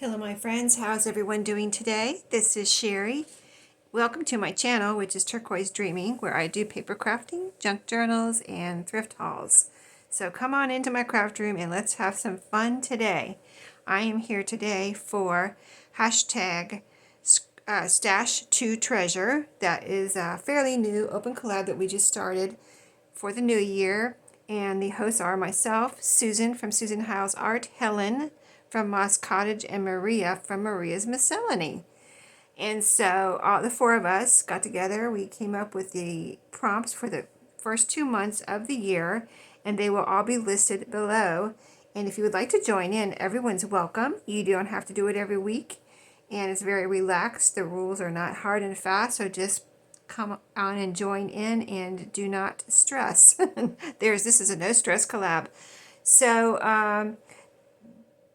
Hello my friends, how's everyone doing today? This is Sherry. Welcome to my channel, which is Turquoise Dreaming, where I do paper crafting, junk journals, and thrift hauls. So come on into my craft room and let's have some fun today. I am here today for hashtag stashtotreasure. That is a fairly new open collab that we just started for the new year. And the hosts are myself, Susan from Susan Hiles Art, Helen from Moss Cottage, and Maria from Maria's Miscellany. And so all the four of us got together. We came up with the prompts for the first 2 months of the year, and they will all be listed below. And if you would like to join in, everyone's welcome. You don't have to do it every week, and it's very relaxed. The rules are not hard and fast, so just come on and join in and do not stress. This is a no stress collab. So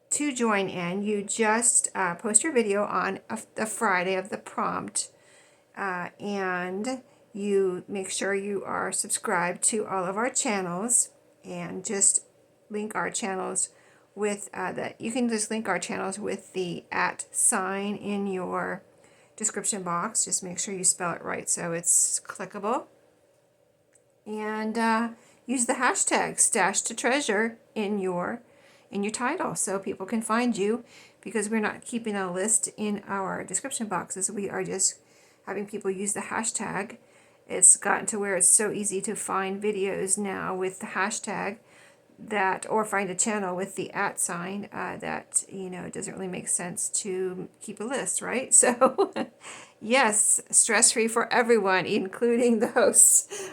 to join in, you just post your video on the Friday of the prompt, and you make sure you are subscribed to all of our channels, and just link our channels with you can just link our channels with the @ sign in your description box. Just make sure you spell it right so it's clickable, and use the hashtag stashtotreasure in your title so people can find you, because we're not keeping a list in our description boxes. We are just having people use the hashtag. It's gotten to where it's so easy to find videos now with the hashtag, or find a channel with the @ sign, that it doesn't really make sense to keep a list, right? So yes, stress-free for everyone, including the hosts.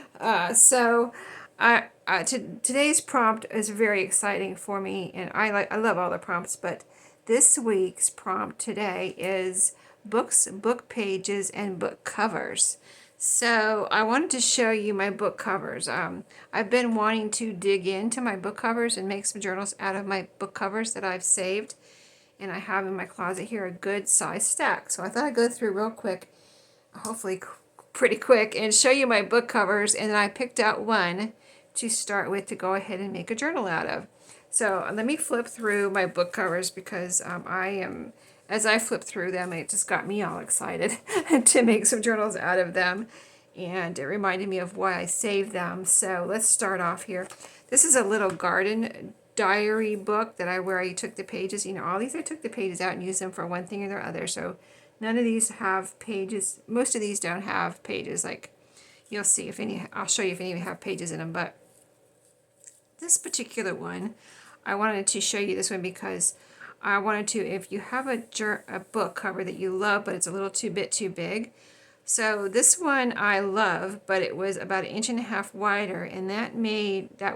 Today's prompt is very exciting for me, and I love all the prompts, but this week's prompt today is books, book pages, and book covers. So I wanted to show you my book covers. I've been wanting to dig into my book covers and make some journals out of my book covers that I've saved, and I have in my closet here a good size stack. So I thought I'd go through real quick, hopefully pretty quick, and show you my book covers, and then I picked out one to start with to go ahead and make a journal out of. So let me flip through my book covers, because as I flip through them, it just got me all excited to make some journals out of them, and it reminded me of why I saved them. So let's start off here. This is a little garden diary book where I took the pages. All these I took the pages out and used them for one thing or the other. So none of these have pages. Most of these don't have pages. Like, you'll see if any. I'll show you if any have pages in them, but this particular one, I wanted to show you this one because I wanted to, if you have a book cover that you love, but it's a little bit too big. So this one I love, but it was about 1.5 inches wider, and that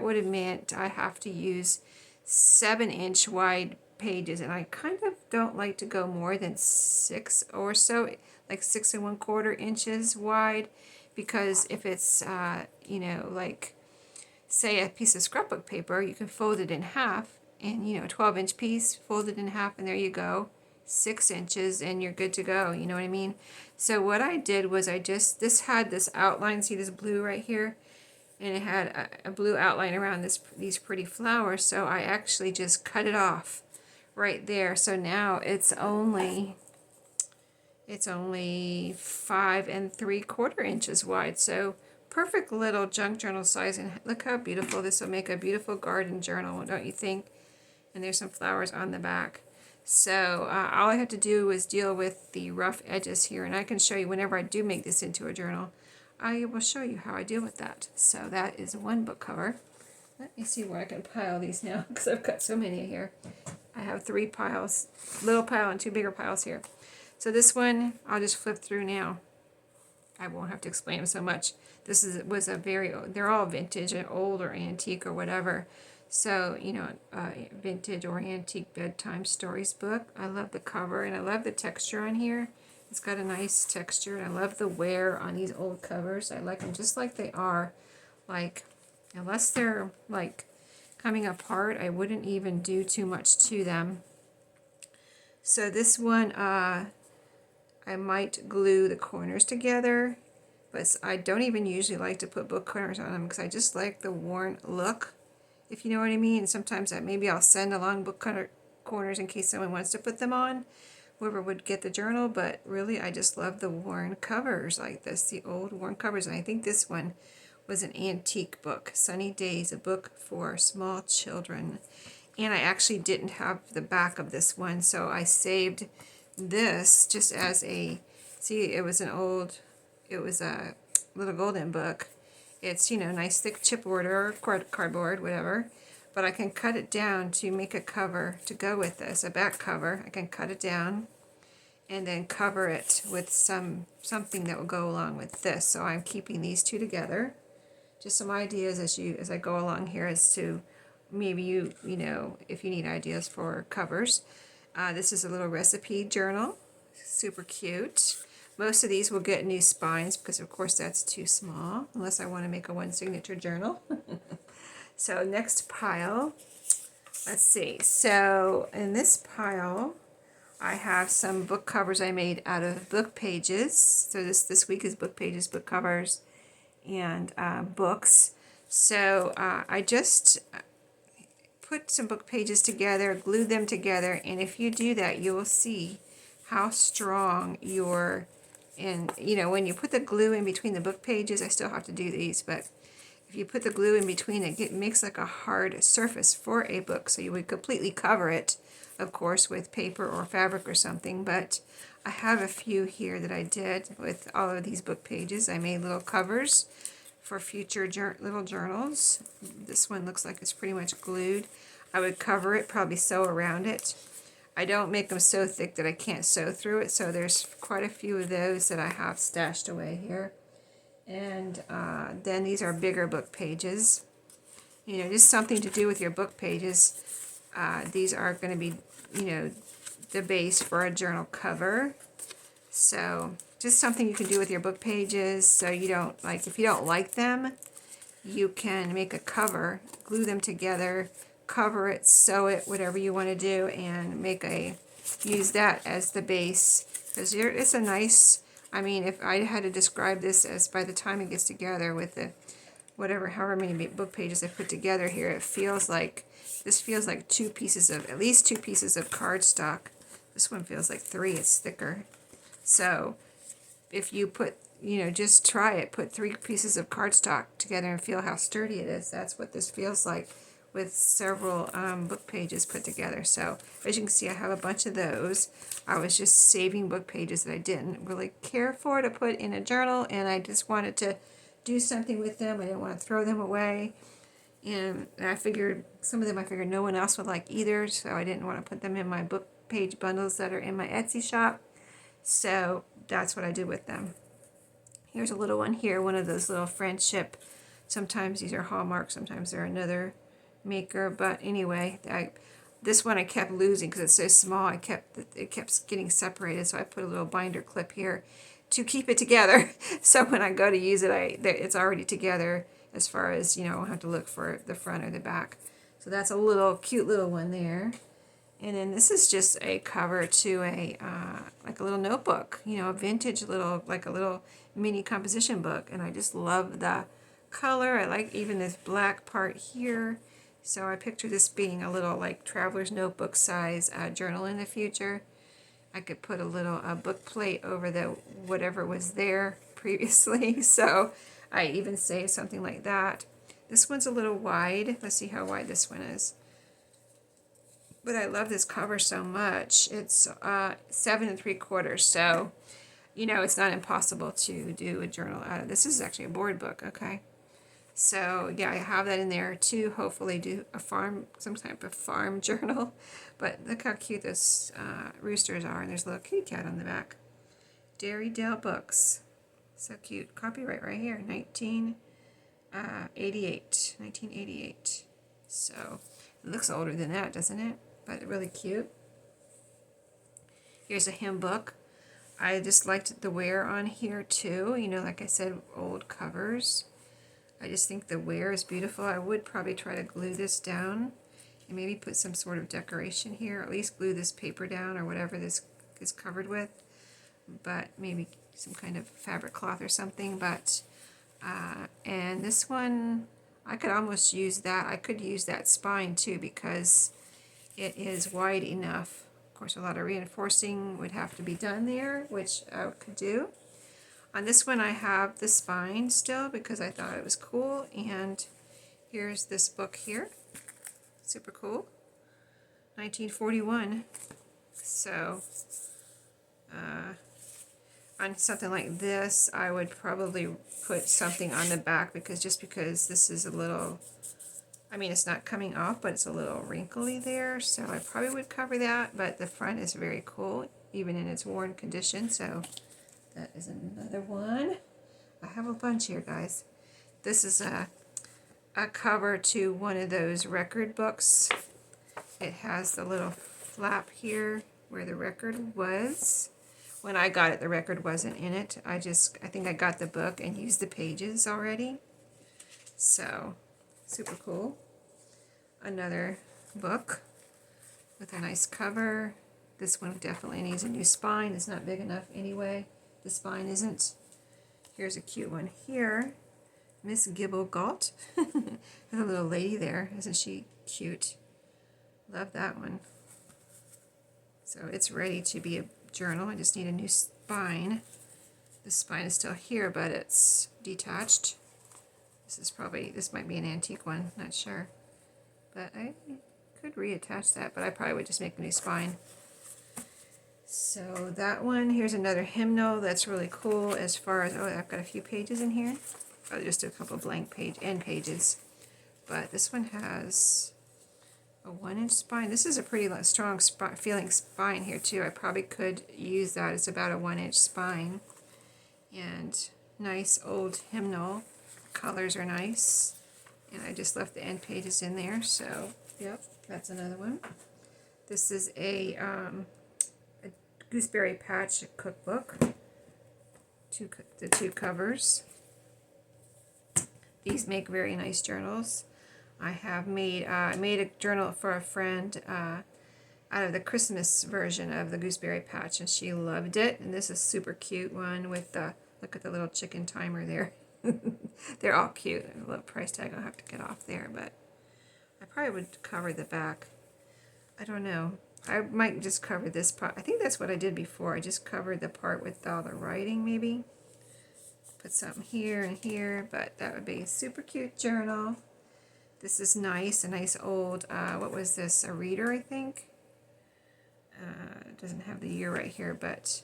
would have meant I have to use 7-inch wide pages, and I kind of don't like to go more than 6 or so, like 6 1/4 inches wide, because if it's like, say, a piece of scrapbook paper, you can fold it in half, and 12-inch piece, fold it in half, and there you go, 6 inches, and you're good to go. You know what I mean? So what I did was this had this outline. See this blue right here, and it had a blue outline around these pretty flowers. So I actually just cut it off right there. So now it's only 5 3/4 inches wide. So perfect little junk journal size, and look how beautiful this will make a beautiful garden journal, don't you think? And there's some flowers on the back. So all I have to do is deal with the rough edges here, and I can show you whenever I do make this into a journal, I will show you how I deal with that. So that is one book cover. Let me see where I can pile these now, because I've got so many here. I have 3 piles, little pile and 2 bigger piles here. So this one, I'll just flip through now. I won't have to explain them so much. They're all vintage and old or antique or whatever. So, vintage or antique bedtime stories book. I love the cover, and I love the texture on here. It's got a nice texture, and I love the wear on these old covers. I like them just like they are. Like, unless they're, like, coming apart, I wouldn't even do too much to them. So this one, I might glue the corners together, but I don't even usually like to put book corners on them, because I just like the worn look, if you know what I mean. Sometimes maybe I'll send along book corners in case someone wants to put them on, whoever would get the journal. But really, I just love the worn covers like this, the old worn covers. And I think this one was an antique book, Sunny Days, a book for small children. And I actually didn't have the back of this one, so I saved this just as a, see, it was a little golden book. It's, you know, nice thick chipboard or cardboard, whatever. But I can cut it down to make a cover to go with this, a back cover. I can cut it down and then cover it with something that will go along with this. So I'm keeping these two together. Just some ideas as I go along here as to maybe you know, if you need ideas for covers. This is a little recipe journal, super cute. Most of these will get new spines because of course that's too small, unless I want to make a one signature journal. So next pile, let's see. So in this pile, I have some book covers I made out of book pages. So this week is book pages, book covers, and books. So I just put some book pages together, glue them together, and if you do that, you will see how strong your, and you know, when you put the glue in between the book pages, I still have to do these, but if you put the glue in between, it makes like a hard surface for a book. So you would completely cover it, of course, with paper or fabric or something, but I have a few here that I did with all of these book pages. I made little covers for future little journals. This one looks like it's pretty much glued. I would cover it, probably sew around it. I don't make them so thick that I can't sew through it, so there's quite a few of those that I have stashed away here. And then these are bigger book pages. You know, just something to do with your book pages. These are going to be, you know, the base for a journal cover. So just something you can do with your book pages, so you don't, like, if you don't like them, you can make a cover, glue them together, cover it, sew it, whatever you want to do, and use that as the base, because it's a nice, I mean, if I had to describe this as by the time it gets together with the however many book pages I put together here, this feels like at least two pieces of cardstock. This one feels like 3, it's thicker. So if you put, you know, just try it, put 3 pieces of cardstock together and feel how sturdy it is. That's what this feels like with several book pages put together. So as you can see, I have a bunch of those. I was just saving book pages that I didn't really care for to put in a journal, and I just wanted to do something with them. I didn't want to throw them away. And I figured some of them no one else would like either, so I didn't want to put them in my book page bundles that are in my Etsy shop. So that's what I did with them. Here's a little one here, one of those little friendship. Sometimes these are Hallmark, sometimes they're another maker. But anyway, this one I kept losing because it's so small. It kept getting separated, so I put a little binder clip here to keep it together. So when I go to use it, it's already together as far as, you know, I don't have to look for the front or the back. So that's a little cute little one there. And then this is just a cover to like a little notebook, you know, a vintage little, like a little mini composition book. And I just love the color. I like even this black part here. So I picture this being a little like traveler's notebook size journal in the future. I could put a little book plate over the whatever was there previously. So I even saved something like that. This one's a little wide. Let's see how wide this one is. But I love this cover so much. It's 7 3/4, so you know it's not impossible to do a journal out of this. Is actually a board book, okay? So yeah, I have that in there to hopefully do some type of farm journal. But look how cute those roosters are, and there's a little kitty cat on the back. Dairy Dale Books, so cute. Copyright right here, 1988. So it looks older than that, doesn't it? But really cute. Here's a hymn book. I just liked the wear on here too. You know, like I said, old covers. I just think the wear is beautiful. I would probably try to glue this down and maybe put some sort of decoration here. At least glue this paper down or whatever this is covered with. But maybe some kind of fabric cloth or something. But and this one, I could almost use that. I could use that spine too, because it is wide enough. Of course, a lot of reinforcing would have to be done there, which I could do. On this one I have the spine still because I thought it was cool, and here's this book here. Super cool. 1941. So on something like this, I would probably put something on the back because this is a little, I mean, it's not coming off, but it's a little wrinkly there, so I probably would cover that, but the front is very cool, even in its worn condition, so that is another one. I have a bunch here, guys. This is a cover to one of those record books. It has the little flap here where the record was. When I got it, the record wasn't in it. I think I got the book and used the pages already. So, super cool. Another book with a nice cover. This one definitely needs a new spine. It's not big enough anyway. The spine isn't. Here's a cute one here. Miss Gibble-Galt. There's a little lady there. Isn't she cute? Love that one. So it's ready to be a journal. I just need a new spine. The spine is still here, but it's detached. This might be an antique one, not sure. But I could reattach that, but I probably would just make a new spine. So that one, here's another hymnal that's really cool as far as, I've got a few pages in here. Just a couple blank end pages. But this one has a 1-inch spine. This is a pretty strong feeling spine here too. I probably could use that. It's about a 1-inch spine. And nice old hymnal. Colors are nice. And I just left the end pages in there. So, yep, that's another one. This is a Gooseberry Patch cookbook. The two covers. These make very nice journals. I have made a journal for a friend out of the Christmas version of the Gooseberry Patch, and she loved it. And this is a super cute one with the, look at the little chicken timer there. They're all cute. A little price tag I'll have to get off there, but I probably would cover the back. I don't know. I might just cover this part. I think that's what I did before. I just covered the part with all the writing, maybe. Put something here and here, but that would be a super cute journal. This is nice, a nice old, what was this, a reader, I think? It doesn't have the year right here, but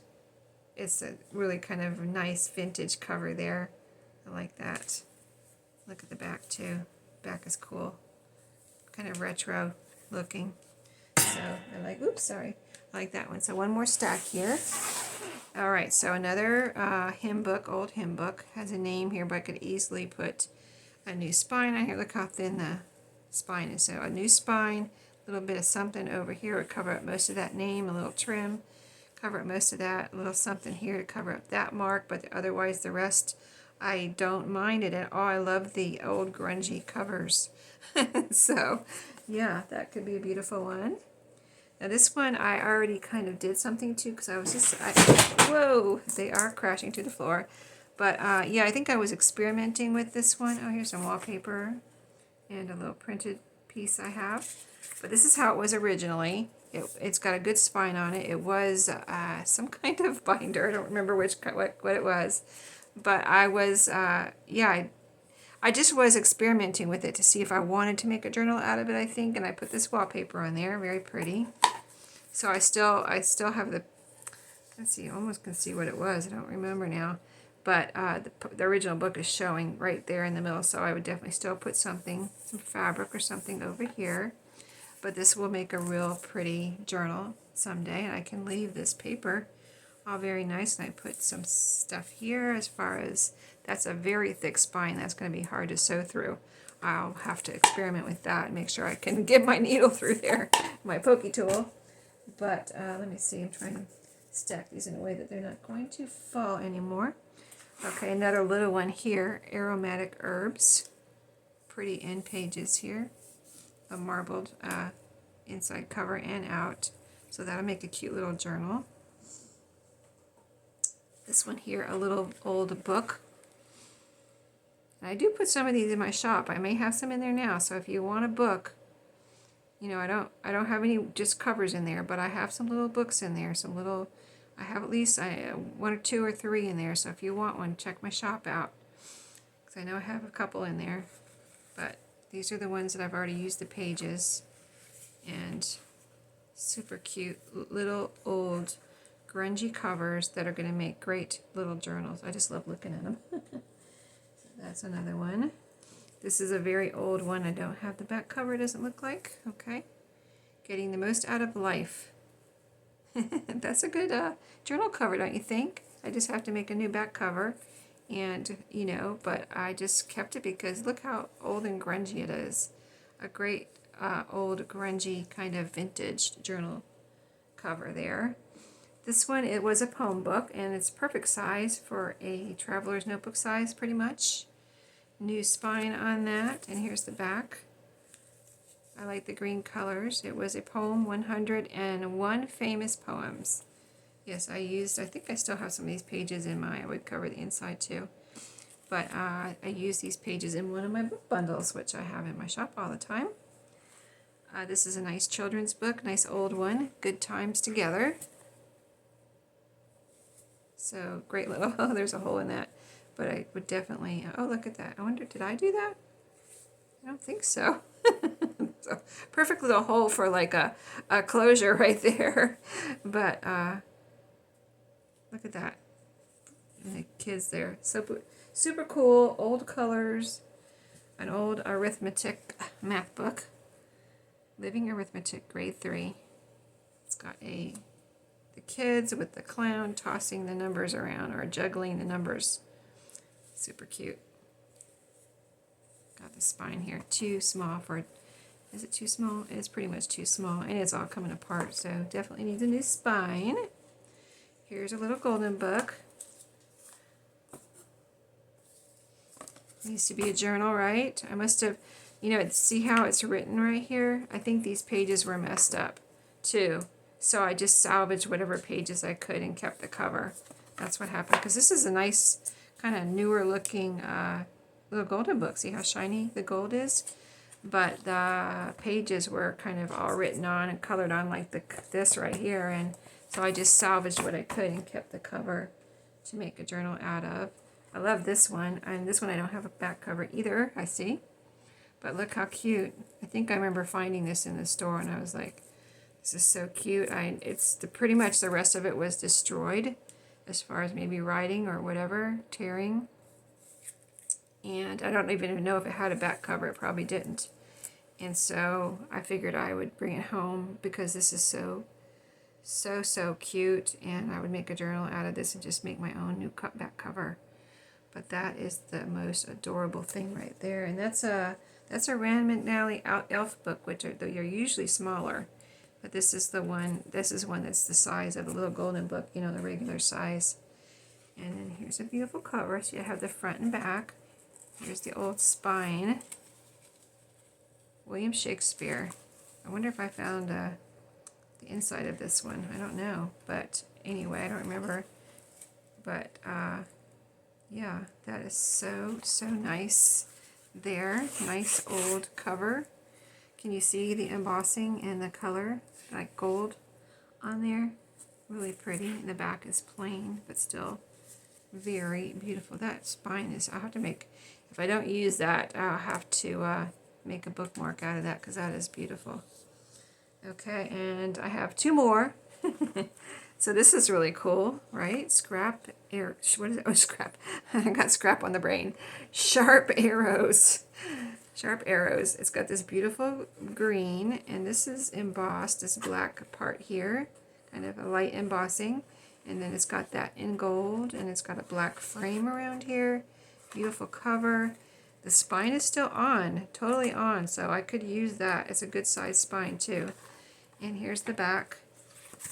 it's a really kind of nice vintage cover there. I like that. Look at the back too. Back is cool. Kind of retro looking. So I like, I like that one. So one more stack here. Alright, so another hymn book, old hymn book. Has a name here, but I could easily put a new spine on here. Look how thin the spine is. So a new spine, a little bit of something over here would cover up most of that name, a little trim, cover up most of that, a little something here to cover up that mark, but otherwise the rest, I don't mind it at all. I love the old grungy covers. So, yeah, that could be a beautiful one. Now this one I already kind of did something to because I was just, whoa, they are crashing to the floor. But yeah, I think I was experimenting with this one. Oh, here's some wallpaper and a little printed piece I have. But this is how it was originally. It's got a good spine on it. It was some kind of binder. I don't remember what it was. But I was, yeah, I just was experimenting with it to see if I wanted to make a journal out of it, I think. And I put this wallpaper on there. Very pretty. So I still have the, let's see, I almost can see what it was. I don't remember now. But the original book is showing right there in the middle, so I would definitely still put something, some fabric or something over here. But this will make a real pretty journal someday, and I can leave this paper all very nice. And I put some stuff here as far as, that's a very thick spine. That's going to be hard to sew through. I'll have to experiment with that and make sure I can get my needle through there, my pokey tool. But let me see, I'm trying to stack these in a way that they're not going to fall anymore. Okay, another little one here, aromatic herbs. Pretty end pages here. A marbled inside cover and out. So that'll make a cute little journal. This one here, a little old book. I do put some of these in my shop. I may have some in there now, so if you want a book, you know, I don't have any just covers in there, but I have some little books in there, some little, I have at least one or two or three in there, so if you want one, check my shop out, because I know I have a couple in there, but these are the ones that I've already used the pages, and super cute little old grungy covers that are going to make great little journals. I just love looking at them. So that's another one. This is a very old one. I don't have the back cover, it doesn't look like. Okay. Getting the most out of life. That's a good journal cover, don't you think? I just have to make a new back cover. And, you know, but I just kept it because look how old and grungy it is. A great old grungy kind of vintage journal cover there. This one, it was a poem book, and it's perfect size for a traveler's notebook size, pretty much. New spine on that, and here's the back. I like the green colors. It was a poem, 101 famous poems. Yes, I think I still have some of these pages in my, I would cover the inside too. But I use these pages in one of my book bundles, which I have in my shop all the time. This is a nice children's book, nice old one, Good Times Together. So great little, oh, there's a hole in that. But I would definitely, oh, look at that. I wonder, did I do that? I don't think so. So perfect little hole for like a closure right there. But look at that. And the kids there. So super cool, old colors. An old arithmetic math book. Living Arithmetic, grade 3. It's got the kids with the clown tossing the numbers around or juggling the numbers. Super cute. Got the spine here. Too small for, is it too small? It's pretty much too small, and it's all coming apart, so definitely needs a new spine. Here's a little golden book. Needs to be a journal, right? I must have, you know, see how it's written right here? I think these pages were messed up too. So I just salvaged whatever pages I could and kept the cover. That's what happened, because this is a nice kind of newer looking little golden book. See how shiny the gold is? But the pages were kind of all written on and colored on like this right here. And so I just salvaged what I could and kept the cover to make a journal out of. I love this one. And this one I don't have a back cover either, I see. But look how cute. I think I remember finding this in the store and I was like, this is so cute. It's pretty much the rest of it was destroyed as far as maybe writing or whatever, tearing. And I don't even know if it had a back cover. It probably didn't. And so I figured I would bring it home because this is so cute. And I would make a journal out of this and just make my own new back cover. But that is the most adorable thing right there. And that's a Rand McNally elf book, which they're usually smaller. But this is one that's the size of a little golden book, you know, the regular size. And then here's a beautiful cover. So you have the front and back. Here's the old spine. William Shakespeare. I wonder if I found the inside of this one. I don't know. But anyway, I don't remember. But yeah, that is so nice there. Nice old cover. Can you see the embossing and the color? Like gold on there. Really pretty. And the back is plain, but still very beautiful. That spine is, I'll have to make, if I don't use that, I'll have to make a bookmark out of that because that is beautiful. Okay, and I have two more. So this is really cool, right? What is it? Oh, scrap. I got scrap on the brain. Sharp arrows. Sharp arrows. It's got this beautiful green, and this is embossed, this black part here, kind of a light embossing, and then it's got that in gold, and it's got a black frame around here. Beautiful cover. The spine is still on, totally on, so I could use that. It's a good size spine too. And here's the back,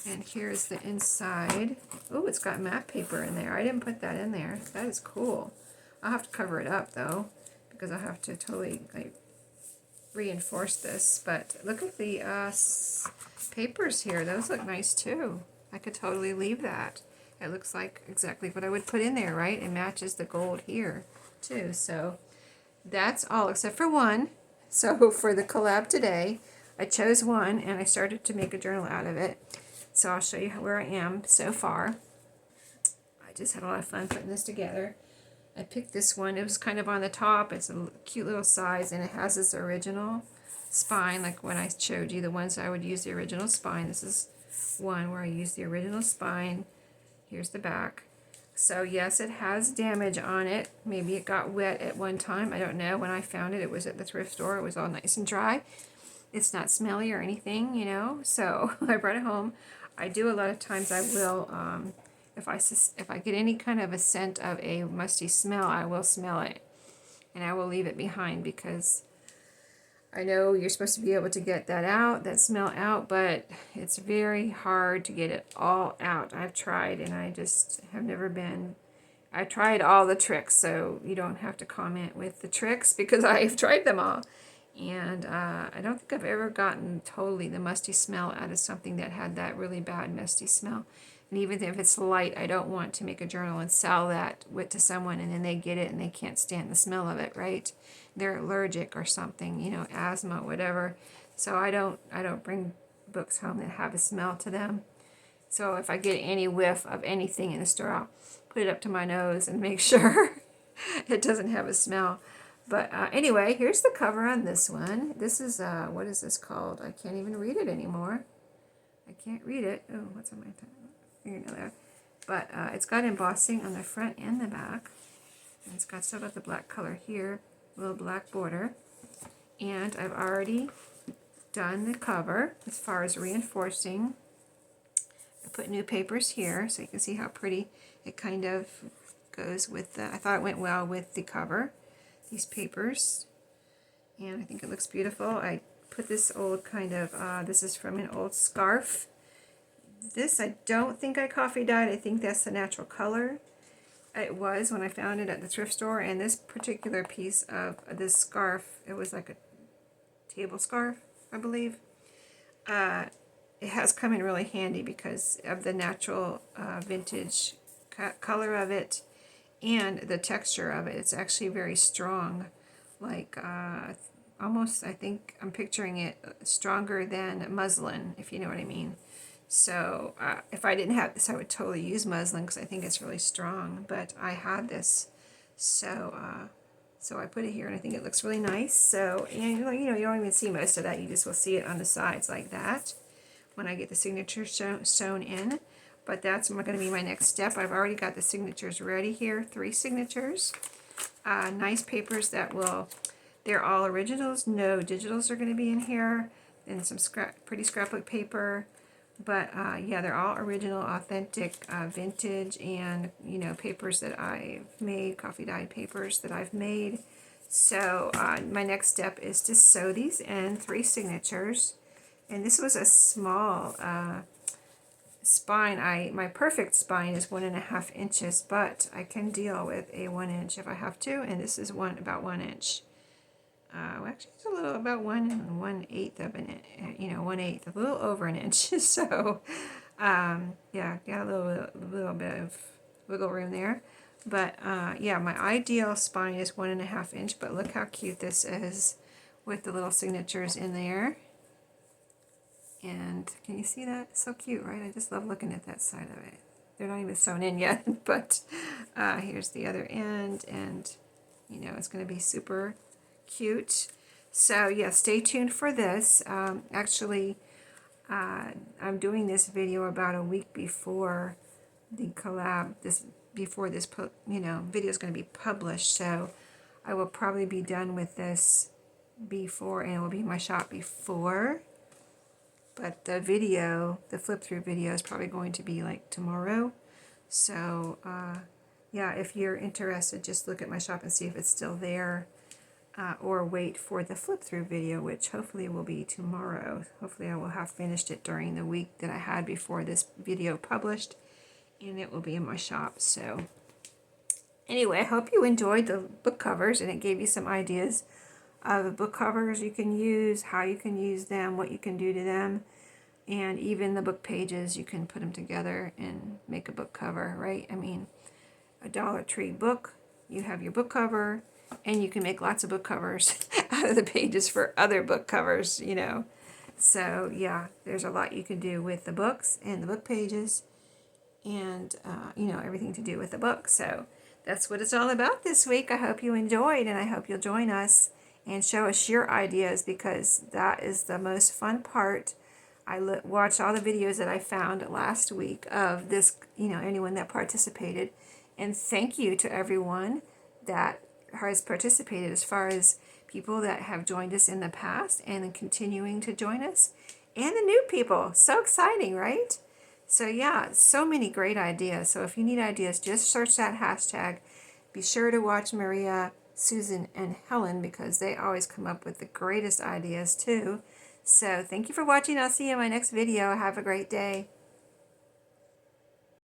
and here's the inside. Oh, it's got matte paper in there. I didn't put that in there. That is cool. I'll have to cover it up though, because I'll have to totally like reinforce this. But look at the papers here. Those look nice too. I could totally leave that. It looks like exactly what I would put in there, right? It matches the gold here too. So that's all except for one. So for the collab today, I chose one and I started to make a journal out of it. So I'll show you where I am so far. I just had a lot of fun putting this together. I picked this one. It was kind of on the top. It's a cute little size, and it has this original spine, like when I showed you the ones I would use the original spine. This is one where I use the original spine. Here's the back. So yes, it has damage on it. Maybe it got wet at one time. I don't know. When I found it, it was at the thrift store. It was all nice and dry. It's not smelly or anything, you know. So I brought it home. I do a lot of times. I will, if I get any kind of a scent of a musty smell, I will smell it, and I will leave it behind, because I know you're supposed to be able to get that smell out, but it's very hard to get it all out. I've tried, and I just have never been. I tried all the tricks, so you don't have to comment with the tricks, because I've tried them all. And I don't think I've ever gotten totally the musty smell out of something that had that really bad musty smell. And even if it's light, I don't want to make a journal and sell that to someone, and then they get it and they can't stand the smell of it, right? They're allergic or something, you know, asthma, whatever. So I don't bring books home that have a smell to them. So if I get any whiff of anything in the store, I'll put it up to my nose and make sure it doesn't have a smell. But anyway, here's the cover on this one. This is, what is this called? I can't even read it anymore. I can't read it. Oh, what's on my fingernail there? But it's got embossing on the front and the back. And it's got still got the black color here, a little black border. And I've already done the cover as far as reinforcing. I put new papers here so you can see how pretty it kind of goes with the, I thought it went well with the cover. These papers, and I think it looks beautiful. I put this old kind of, this is from an old scarf. This I don't think I coffee dyed. I think that's the natural color. It was when I found it at the thrift store, and this particular piece of this scarf, it was like a table scarf, I believe. It has come in really handy because of the natural vintage color of it. And the texture of it, it's actually very strong, like almost, I think I'm picturing it stronger than muslin, if you know what I mean. So if I didn't have this, I would totally use muslin because I think it's really strong, but I had this, so so I put it here, and I think it looks really nice. So, and you know, you don't even see most of that, you just will see it on the sides like that when I get the signature sewn in. But that's going to be my next step. I've already got the signatures ready here, 3 signatures. Nice papers that will, they're all originals. No digitals are going to be in here. And some pretty scrapbook paper. But yeah, they're all original, authentic, vintage, and you know, papers that I've made, coffee dyed papers that I've made. So my next step is to sew these in, 3 signatures. And this was a small spine. My perfect spine is 1.5 inches, but I can deal with a 1 inch if I have to, and this is about 1 inch. Well, actually, it's a little about 1/8 of an inch, you know, 1/8, a little over an inch. So, yeah, got a little bit of wiggle room there. But yeah, my ideal spine is 1.5 inch. But look how cute this is with the little signatures in there. And can you see that? It's so cute, right? I just love looking at that side of it. They're not even sewn in yet, but here's the other end, and you know, it's going to be super cute. So yeah, stay tuned for this. Actually, I'm doing this video about a week before the collab. Before this, you know, video is going to be published. So I will probably be done with this before, and it will be in my shop before. But the video, the flip through video, is probably going to be like tomorrow. So yeah, if you're interested, just look at my shop and see if it's still there, or wait for the flip through video, which hopefully will be tomorrow. Hopefully I will have finished it during the week that I had before this video published, and it will be in my shop. So anyway, I hope you enjoyed the book covers, and it gave you some ideas of book covers you can use, how you can use them, what you can do to them, and even the book pages, you can put them together and make a book cover, right? I mean, a Dollar Tree book, you have your book cover, and you can make lots of book covers out of the pages for other book covers, you know. So yeah, there's a lot you can do with the books and the book pages, and you know, everything to do with the book. So that's what it's all about this week. I hope you enjoyed, and I hope you'll join us and show us your ideas, because that is the most fun part. I watched all the videos that I found last week of this, you know, anyone that participated. And thank you to everyone that has participated, as far as people that have joined us in the past and continuing to join us, and the new people. So exciting, right? So yeah, so many great ideas. So if you need ideas, just search that hashtag. Be sure to watch Maria, Susan, and Helen, because they always come up with the greatest ideas too. So thank you for watching. I'll see you in my next video. Have a great day.